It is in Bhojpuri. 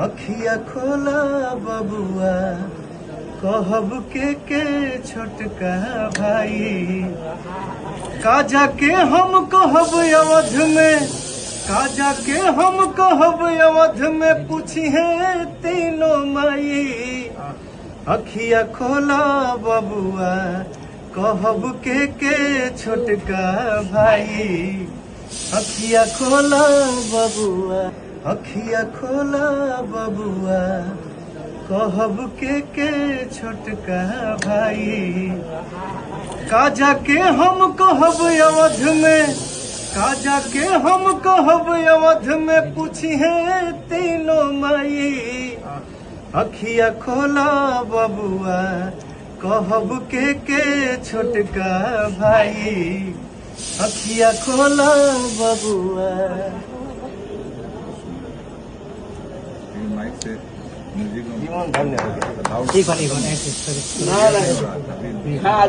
अखिया खोला बबुआ कहब के छोटका भाई काजा के हम कहब अवध में काजा के हम कहब अवध में पूछी है तीनों माई अखिया खोला बबुआ कहब के छोटका भाई अखिया खोला बबुआ अखिया खोला बबुआ कहब के छोटका भाई काजा के हम कहब अवध में काजा के हम कहब अवध में पूछी है तीनों माई अखिया खोला बबुआ कहब के छोटका भाई अखिया खोला बबुआ। माइक से म्यूजिक एक बार ऐसे हाँ